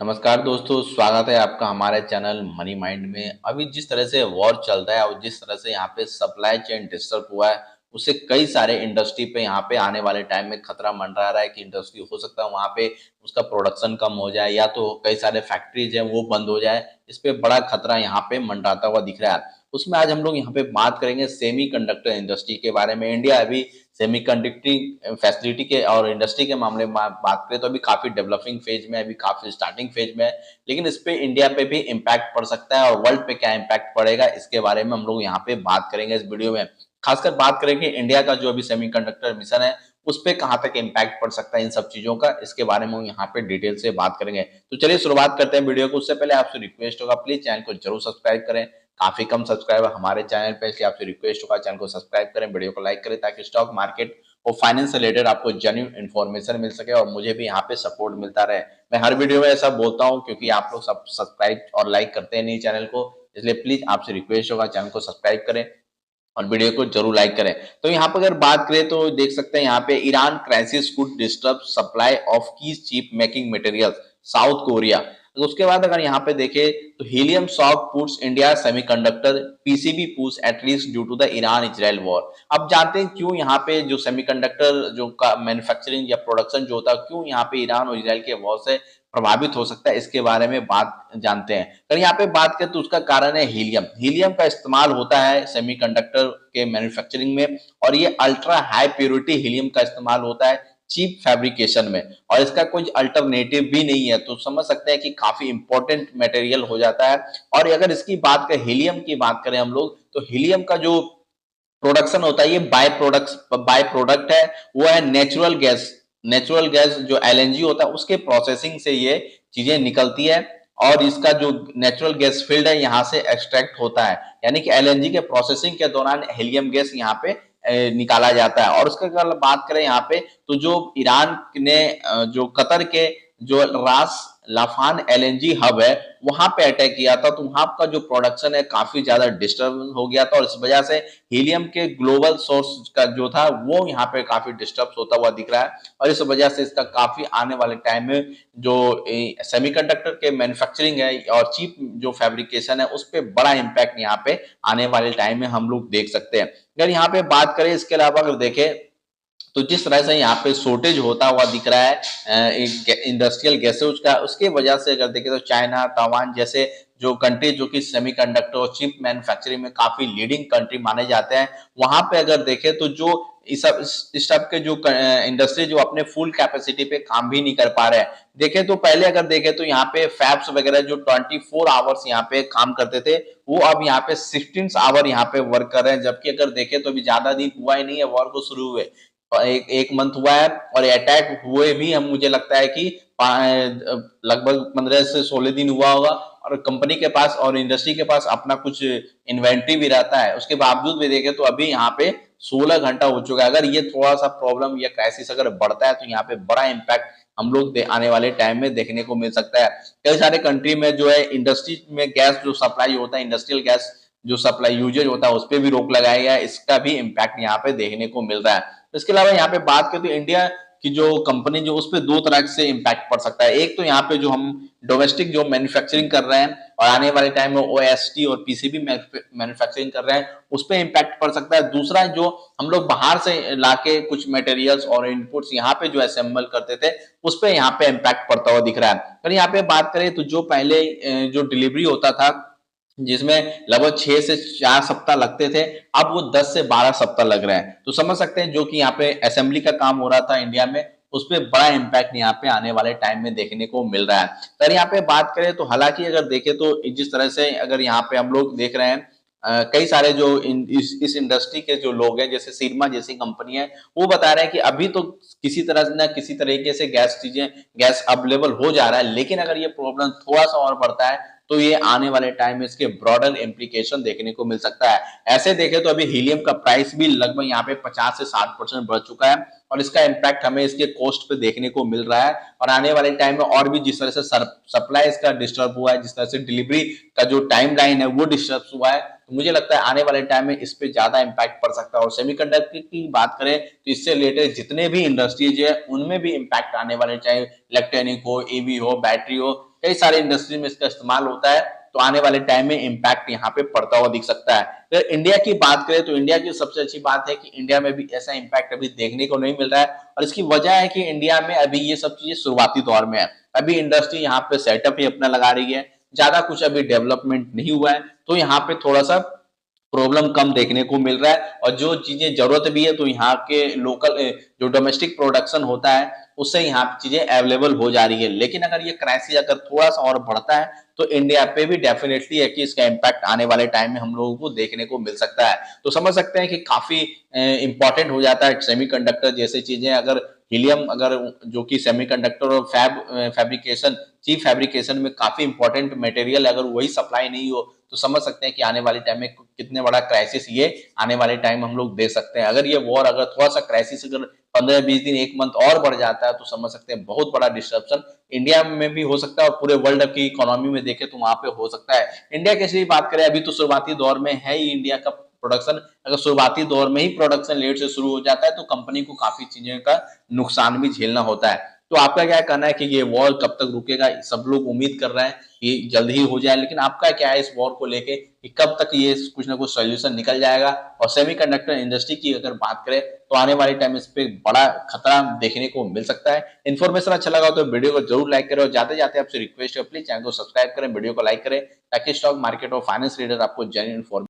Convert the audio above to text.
नमस्कार दोस्तों, स्वागत है आपका हमारे चैनल मनी माइंड में। अभी जिस तरह से वॉर चल रहा है और जिस तरह से यहाँ पे सप्लाई चेन डिस्टर्ब हुआ है, उससे कई सारे इंडस्ट्री पे यहाँ पे आने वाले टाइम में खतरा मंडरा रहा है कि इंडस्ट्री हो सकता है वहाँ पे उसका प्रोडक्शन कम हो जाए या तो कई सारे फैक्ट्रीज हैं वो बंद हो जाए। इस पे बड़ा खतरा यहाँ पे मंडराता हुआ दिख रहा है। उसमें आज हम लोग यहाँ पे बात करेंगे सेमी कंडक्टर इंडस्ट्री के बारे में। इंडिया अभी सेमी कंडक्टिंग फैसिलिटी के और इंडस्ट्री के मामले में बात करें तो अभी काफी डेवलपिंग फेज में है, अभी काफी स्टार्टिंग फेज में है। लेकिन इस पे इंडिया पे भी इम्पैक्ट पड़ सकता है और वर्ल्ड पे क्या इम्पैक्ट पड़ेगा इसके बारे में हम लोग यहाँ पे बात करेंगे इस वीडियो में। खासकर बात करेंगे इंडिया का जो अभी सेमीकंडक्टर मिशन है उस पे कहाँ तक इम्पैक्ट पड़ सकता है इन सब चीजों का, इसके बारे में हम यहाँ पे डिटेल से बात करेंगे। तो चलिए शुरुआत करते हैं वीडियो को। उससे पहले आपसे रिक्वेस्ट होगा प्लीज चैनल को जरूर सब्सक्राइब करें। काफी कम सब्सक्राइबर हमारे चैनल पे, इसलिए आपसे रिक्वेस्ट होगा चैनल को सब्सक्राइब करें, वीडियो को लाइक करें ताकि स्टॉक मार्केट और फाइनेंस से रिलेटेड आपको जेन्युइन इन्फॉर्मेशन मिल सके और मुझे भी यहाँ पे सपोर्ट मिलता रहे। मैं हर वीडियो में ऐसा बोलता हूँ क्योंकि आप लोग सब सब्सक्राइब और लाइक करते हैं नहीं चैनल को, इसलिए प्लीज आपसे रिक्वेस्ट होगा चैनल को सब्सक्राइब करें और वीडियो को जरूर लाइक करें। तो यहाँ पर अगर बात करें तो देख सकते हैं यहाँ पे Iran crisis could disturb supply of key chip making materials South Korea. तो उसके बाद अगर यहाँ पे देखें तो helium shock puts India semiconductor PCB push at least due to the Iran Israel war. अब जानते हैं क्यों यहाँ पे जो सेमीकंडक्टर जो का मैन्युफैक्चरिंग या प्रोडक्शन जो होता है क्यों यहाँ पे ईरान और इजराइल के वॉर से प्रभावित हो सकता है, इसके बारे में बात जानते हैं। अगर यहाँ पे बात करें तो उसका कारण है हीलियम। हीलियम का इस्तेमाल होता है सेमीकंडक्टर के मैन्युफैक्चरिंग में और ये अल्ट्रा हाई प्योरिटी हीलियम का इस्तेमाल होता है चीप फैब्रिकेशन में और इसका कोई अल्टरनेटिव भी नहीं है। तो समझ सकते हैं कि काफी इंपॉर्टेंट मटेरियल हो जाता है। और अगर इसकी बात करें हीलियम की बात करें हम लोग तो हीलियम का जो प्रोडक्शन होता है ये बाय प्रोडक्ट है, वो है नेचुरल गैस। नेचुरल गैस जो एलएनजी होता है उसके प्रोसेसिंग से ये चीजें निकलती है और इसका जो नेचुरल गैस फील्ड है यहाँ से एक्सट्रैक्ट होता है, यानी कि एलएनजी के प्रोसेसिंग के दौरान हीलियम गैस यहाँ पे निकाला जाता है। और उसका अगर बात करें यहाँ पे तो जो ईरान ने जो कतर के जो रास लाफान एलएनजी हब है वहां पे अटैक किया था, तो वहां का जो प्रोडक्शन है काफी ज्यादा डिस्टर्ब हो गया था और इस वजह से हीलियम के ग्लोबल सोर्स का जो था वो यहाँ पे काफी डिस्टर्ब होता हुआ दिख रहा है। और इस वजह से इसका काफी आने वाले टाइम में जो सेमीकंडक्टर के मैन्युफैक्चरिंग है और चीप जो फैब्रिकेशन है उस पर बड़ा इम्पैक्ट यहाँ पे आने वाले टाइम में हम लोग देख सकते हैं। अगर यहाँ पे बात करें इसके अलावा अगर देखें तो जिस तरह से यहाँ पे शॉर्टेज होता हुआ दिख रहा है इंडस्ट्रियल गैसेज का, उसके वजह से अगर देखें तो चाइना ताइवान जैसे जो कंट्री जो कि सेमीकंडक्टर और चिप मैन्युफैक्चरिंग में काफी लीडिंग कंट्री माने जाते हैं, वहां पे अगर देखें तो जो इस सब के जो इंडस्ट्री जो अपने फुल कैपेसिटी पे काम भी नहीं कर पा रहे हैं। देखें तो पहले अगर देखें तो यहाँ पे फैब्स वगैरह जो 24 आवर्स यहाँ पे काम करते थे वो अब यहाँ पे 16 आवर यहाँ पे वर्क कर रहे हैं, जबकि अगर देखें तो अभी ज्यादा दिन हुआ ही नहीं है वॉर को शुरू हुए, एक मंथ हुआ है और अटैक हुए भी हम मुझे लगता है कि लगभग 15 से 16 दिन हुआ होगा। और कंपनी के पास और इंडस्ट्री के पास अपना कुछ इन्वेंट्री भी रहता है, उसके बावजूद भी देखें तो अभी यहाँ पे 16 घंटा हो चुका है। अगर ये थोड़ा सा प्रॉब्लम या क्राइसिस अगर बढ़ता है तो यहाँ पे बड़ा इम्पैक्ट हम लोग आने वाले टाइम में देखने को मिल सकता है। कई सारे कंट्री में जो है इंडस्ट्री में गैस जो सप्लाई होता है, इंडस्ट्रियल गैस जो सप्लाई यूजेज होता है उस पर भी रोक लगाया गया है, इसका भी इम्पैक्ट यहाँ पे देखने को मिल रहा है। इसके अलावा यहाँ पे बात करें तो इंडिया की जो कंपनी जो उस पर दो तरह से इम्पैक्ट पड़ सकता है। एक तो यहाँ पे जो हम डोमेस्टिक जो मैन्युफैक्चरिंग कर रहे हैं और आने वाले टाइम में ओएसटी और पीसीबी मैन्युफैक्चरिंग कर रहे हैं उस पर इम्पैक्ट पड़ सकता है। दूसरा जो हम लोग बाहर से लाके कुछ मटेरियल्स और इनपुट्स यहाँ पे जो असेंबल करते थे उस पर यहाँ पे इम्पैक्ट पड़ता हुआ दिख रहा है। अगर यहाँ पे बात करें तो जो पहले जो डिलीवरी होता था जिसमें लगभग 6 से 4 सप्ताह लगते थे, अब वो 10 से 12 सप्ताह लग रहे हैं। तो समझ सकते हैं जो कि यहाँ पे असेंबली का काम हो रहा था इंडिया में उस पर बड़ा इम्पैक्ट यहाँ पे आने वाले टाइम में देखने को मिल रहा है। अगर यहाँ पे बात करें तो हालांकि अगर देखें तो जिस तरह से अगर यहाँ पे हम लोग देख रहे हैं कई सारे जो इस इंडस्ट्री के जो लोग हैं जैसे सीरमा जैसी कंपनी है वो बता रहे हैं कि अभी तो किसी तरह ना किसी तरीके से गैस अवेलेबल हो जा रहा है, लेकिन अगर ये प्रॉब्लम थोड़ा सा और बढ़ता है तो ये आने वाले टाइम में इसके ब्रॉडर इम्प्लीकेशन देखने को मिल सकता है। ऐसे देखें तो अभी हीलियम का प्राइस भी लगभग यहाँ पे 50 से 60% बढ़ चुका है और इसका इम्पैक्ट हमें इसके कॉस्ट पे देखने को मिल रहा है। और आने वाले टाइम में और भी जिस तरह से सप्लाई इसका डिस्टर्ब हुआ है, जिस तरह से डिलीवरी का जो टाइम लाइन है वो डिस्टर्ब हुआ है, तो मुझे लगता है आने वाले टाइम में इस पे ज्यादा इम्पैक्ट पड़ सकता है। और सेमीकंडक्टर की बात करें तो इससे रिलेटेड जितने भी इंडस्ट्रीज है उनमें भी इम्पैक्ट आने वाले, चाहे इलेक्ट्रॉनिक हो, ईवी हो, बैटरी हो, कई सारे इंडस्ट्री में इसका इस्तेमाल होता है, तो आने वाले टाइम में इम्पैक्ट यहाँ पे पड़ता हुआ दिख सकता है। अगर इंडिया की बात करें तो इंडिया की सबसे अच्छी बात है कि इंडिया में भी ऐसा इम्पैक्ट अभी देखने को नहीं मिल रहा है, और इसकी वजह है कि इंडिया में अभी ये सब चीजें शुरुआती दौर में है। अभी इंडस्ट्री यहाँ पे सेटअप ही अपना लगा रही है, ज्यादा कुछ अभी डेवलपमेंट नहीं हुआ है, तो यहाँ पे थोड़ा सा प्रॉब्लम कम देखने को मिल रहा है। और जो चीजें जरूरत भी है तो यहाँ के लोकल जो डोमेस्टिक प्रोडक्शन होता है उससे यहाँ पे चीजें अवेलेबल हो जा रही है। लेकिन अगर ये क्राइसिस अगर थोड़ा सा और बढ़ता है तो इंडिया पे भी डेफिनेटली है कि इसका इम्पैक्ट आने वाले टाइम में हम लोगों को देखने को मिल सकता है। तो समझ सकते हैं कि काफी इंपॉर्टेंट हो जाता है सेमीकंडक्टर जैसे चीजें। अगर हीलियम अगर जो कि सेमीकंडक्टर और फैब्रिकेशन चीप फैब्रिकेशन में काफी इंपॉर्टेंट मटेरियल, अगर वही सप्लाई नहीं हो तो समझ सकते हैं कि आने वाले टाइम में कितने बड़ा क्राइसिस ये आने वाले टाइम में हम लोग देख सकते हैं। अगर ये वॉर अगर थोड़ा सा क्राइसिस अगर 15-20 दिन 1 मंथ और बढ़ जाता है तो समझ सकते हैं बहुत बड़ा डिस्ट्रप्शन इंडिया में भी हो सकता है, और पूरे वर्ल्ड की इकोनॉमी में देखें तो वहां पे हो सकता है। इंडिया की यदि बात करें, अभी तो शुरुआती दौर में है ही इंडिया का प्रोडक्शन। अगर शुरुआती दौर में ही प्रोडक्शन लेट से शुरू हो जाता है तो कंपनी को काफी चीजों का नुकसान भी झेलना होता है। तो आपका क्या कहना है कि ये वॉर कब तक रुकेगा? सब लोग उम्मीद कर रहे हैं कि जल्द ही हो जाए, लेकिन आपका क्या है इस वॉर को लेके कि कब तक ये कुछ ना कुछ सोल्यूशन निकल जाएगा? और सेमीकंडक्टर इंडस्ट्री की अगर बात करें तो आने वाले टाइम इस पे बड़ा खतरा देखने को मिल सकता है। इन्फॉर्मेशन अच्छा लगा तो वीडियो को जरूर लाइक करें, और जाते जाते आपसे रिक्वेस्ट है प्लीज चैनल को सब्सक्राइब करें, वीडियो को लाइक करें, ताकि स्टॉक मार्केट और फाइनेंस रीडर आपको जेन्युइन